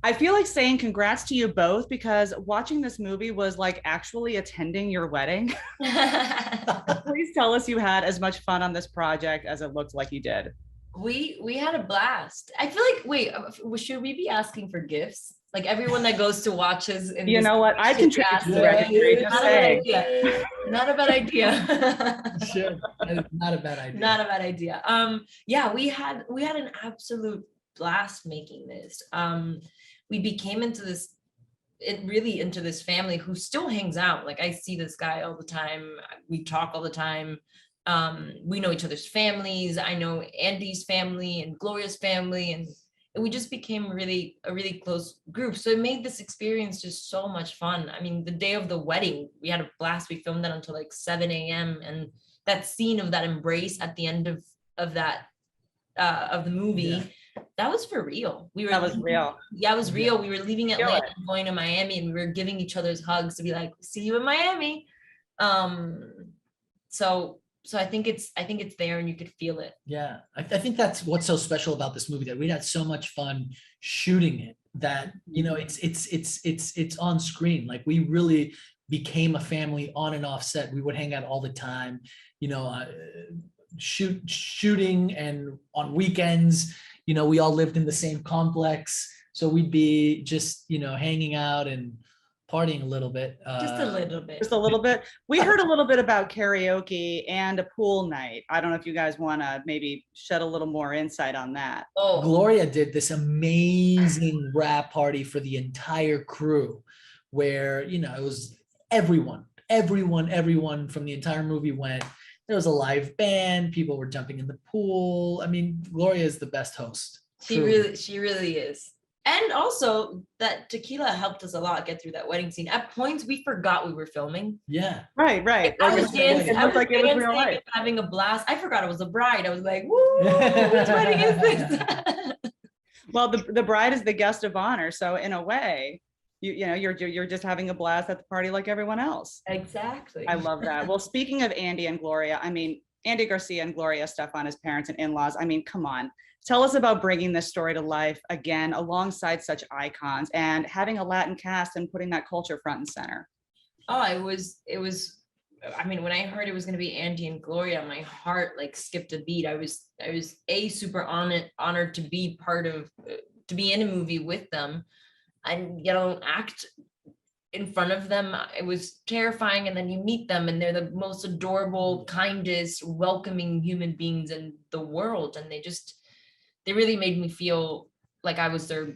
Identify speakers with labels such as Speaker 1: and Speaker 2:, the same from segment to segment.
Speaker 1: I feel like saying congrats to you both because watching this movie was like actually attending your wedding. Please tell us you had as much fun on this project as it looked like you did.
Speaker 2: We had a blast. I feel like should we be asking for gifts? Like everyone that goes to watches in
Speaker 1: You
Speaker 2: this
Speaker 1: know what? I
Speaker 2: should
Speaker 1: contribute
Speaker 2: ask
Speaker 1: to the
Speaker 2: for it.
Speaker 1: registry. Just
Speaker 2: Not a bad
Speaker 1: saying.
Speaker 2: idea. Not a bad idea.
Speaker 3: Sure. Not a bad idea.
Speaker 2: Not a bad idea. Yeah, we had an absolute blast making this. We became really into this family who still hangs out. Like I see this guy all the time. We talk all the time. We know each other's families. I know Andy's family and Gloria's family, and we just became a really close group. So it made this experience just so much fun. I mean, the day of the wedding, we had a blast. We filmed that until like 7 a.m. And that scene of that embrace at the end of that of the movie. Yeah. That was for real.
Speaker 1: That was real.
Speaker 2: Yeah, it was real. We were leaving Atlanta and going to Miami, and we were giving each other's hugs to be like, see you in Miami. So I think it's there and you could feel it.
Speaker 3: Yeah, I think that's what's so special about this movie, that we had so much fun shooting it that, you know, it's on screen. Like we really became a family on and off set. We would hang out all the time, you know, shooting, and on weekends, you know, we all lived in the same complex, so we'd be just, you know, hanging out and partying a little bit.
Speaker 2: Just a little bit.
Speaker 1: Just a little bit. We heard a little bit about karaoke and a pool night. I don't know if you guys want to maybe shed a little more insight on that.
Speaker 3: Oh, Gloria did this amazing rap party for the entire crew where, you know, it was everyone from the entire movie went. There was a live band. People were jumping in the pool. I mean, Gloria is the best host.
Speaker 2: She really is. And also that tequila helped us a lot get through that wedding scene. At points, we forgot we were filming.
Speaker 3: Yeah.
Speaker 1: Right.
Speaker 2: I was dancing, having a blast. I forgot I was a bride. I was like, woo, which wedding is this?
Speaker 1: Well, the bride is the guest of honor. So in a way, you know, you're just having a blast at the party like everyone else.
Speaker 2: Exactly.
Speaker 1: I love that. Well, speaking of Andy and Gloria, I mean, Andy Garcia and Gloria Estefan as parents and in-laws. I mean, come on. Tell us about bringing this story to life again alongside such icons and having a Latin cast and putting that culture front and center.
Speaker 2: Oh, it was, I mean, when I heard it was going to be Andy and Gloria, my heart like skipped a beat. I was super honored to be to be in a movie with them and, you know, act in front of them. It was terrifying. And then you meet them and they're the most adorable, kindest, welcoming human beings in the world. And they really made me feel like I was their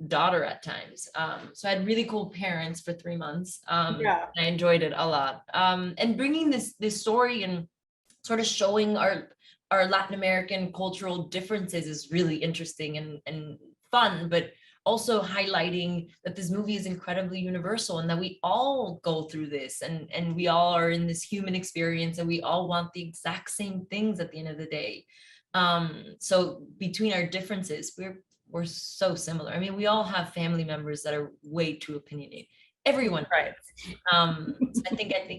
Speaker 2: daughter at times. So I had really cool parents for 3 months. I enjoyed it a lot. And bringing this story and sort of showing our Latin American cultural differences is really interesting and fun, but also highlighting that this movie is incredibly universal and that we all go through this and we all are in this human experience and we all want the exact same things at the end of the day. So between our differences, we're so similar. I mean, we all have family members that are way too opinionated. Everyone, right? So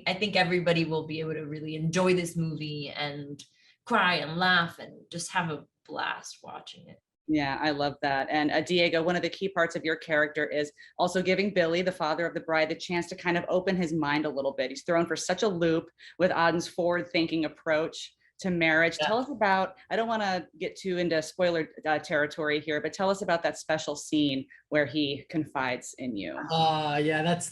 Speaker 2: I think everybody will be able to really enjoy this movie and cry and laugh and just have a blast watching it.
Speaker 1: Yeah, I love that. And Diego, one of the key parts of your character is also giving Billy, the father of the bride, the chance to kind of open his mind a little bit. He's thrown for such a loop with Auden's forward-thinking approach to marriage. Yeah. Tell us about, I don't want to get too into spoiler territory here, but tell us about that special scene where he confides in you.
Speaker 3: Yeah, that's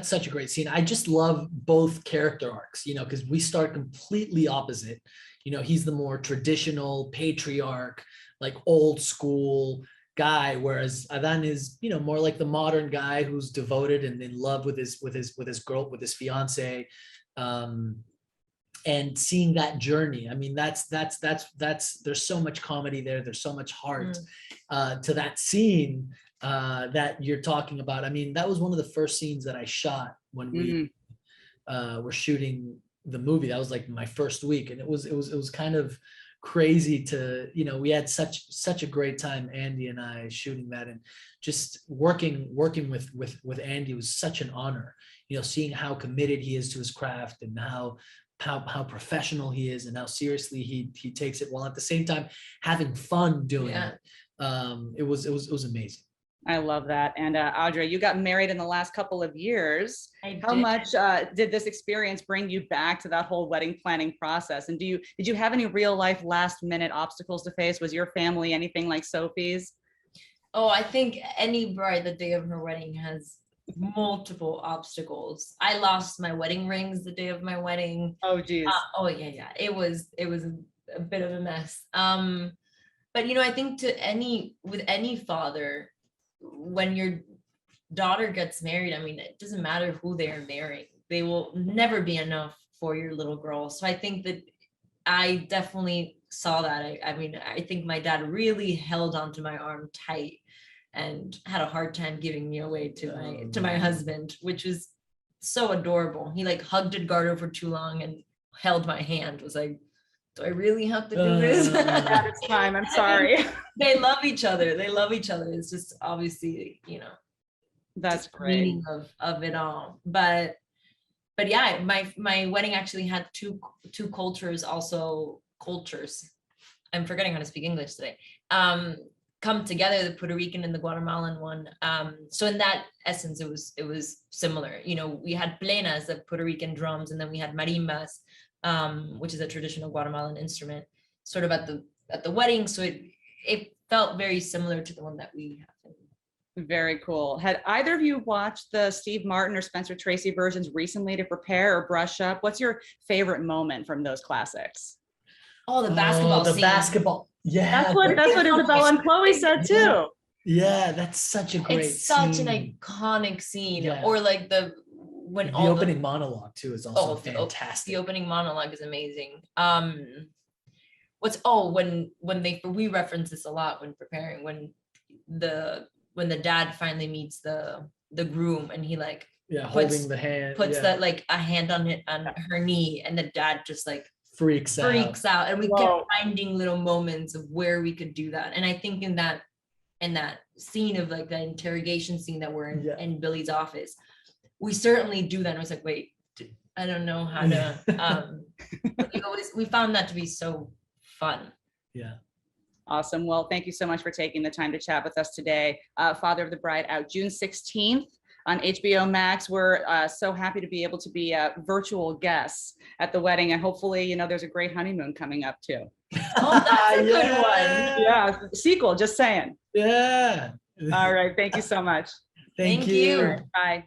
Speaker 3: such a great scene. I just love both character arcs, you know, because we start completely opposite. You know, he's the more traditional patriarch, like old school guy, whereas Adan is, you know, more like the modern guy who's devoted and in love with his fiance. And seeing that journey, I mean, that's there's so much comedy there. There's so much heart to that scene that you're talking about. I mean, that was one of the first scenes that I shot when we were shooting the movie. That was like my first week, and it was kind of crazy to, you know, we had such a great time, Andy and I, shooting that, and just working with Andy was such an honor. You know, seeing how committed he is to his craft and how professional he is and how seriously he takes it, while at the same time having fun doing it. It was amazing.
Speaker 1: I love that. And Audrey, you got married in the last couple of years.
Speaker 2: I
Speaker 1: How
Speaker 2: did.
Speaker 1: much did this experience bring you back to that whole wedding planning process? And did you have any real life last minute obstacles to face? Was your family anything like Sophie's?
Speaker 2: Oh, I think any bride the day of her wedding has multiple obstacles. I lost my wedding rings the day of my wedding.
Speaker 1: Oh, geez.
Speaker 2: Oh yeah. It was a bit of a mess. But I think with any father, when your daughter gets married, I mean, it doesn't matter who they are marrying. They will never be enough for your little girl. So I think that I definitely saw that. I mean, I think my dad really held onto my arm tight and had a hard time giving me away to my husband, which was so adorable. He like hugged Edgardo for too long and held my hand, was like, do I really have to do this?
Speaker 1: That is time. I'm sorry.
Speaker 2: They love each other. It's just obviously,
Speaker 1: That's
Speaker 2: just the
Speaker 1: great.
Speaker 2: meaning of it all. But yeah, my wedding actually had two cultures, also cultures. I'm forgetting how to speak English today. Come together, the Puerto Rican and the Guatemalan one. So in that essence, it was similar. We had plenas, the Puerto Rican drums, and then we had marimbas, which is a traditional Guatemalan instrument, sort of at the wedding. So it felt very similar to the one that we have.
Speaker 1: Very cool. Had either of you watched the Steve Martin or Spencer Tracy versions recently to prepare or brush up? What's your favorite moment from those classics?
Speaker 2: Oh, the basketball
Speaker 3: the
Speaker 2: scene.
Speaker 3: basketball. Yeah.
Speaker 1: That's what Isabella and Chloe said too.
Speaker 3: Yeah, that's such a great
Speaker 2: It's such an
Speaker 3: scene.
Speaker 2: iconic scene.
Speaker 3: Yeah.
Speaker 2: Or like
Speaker 3: The opening monologue too is also fantastic.
Speaker 2: The opening monologue is amazing. We reference this a lot when preparing, when the dad finally meets the groom and he like
Speaker 3: holding the hand,
Speaker 2: puts that like a hand on her knee, and the dad just like
Speaker 3: freaks out.
Speaker 2: And we kept finding little moments of where we could do that. And I think in that scene of like the interrogation scene that we're in Billy's office, we certainly do that. And I was like, wait, I don't know how to we found that to be so fun.
Speaker 3: Yeah.
Speaker 1: Awesome. Well, thank you so much for taking the time to chat with us today. Father of the Bride out June 16th on HBO Max. We're so happy to be able to be virtual guests at the wedding, and hopefully, there's a great honeymoon coming up too.
Speaker 2: Oh, that's a good one.
Speaker 1: Yeah, sequel, just saying.
Speaker 3: Yeah.
Speaker 1: All right. Thank you so much.
Speaker 3: Thank you.
Speaker 1: Bye.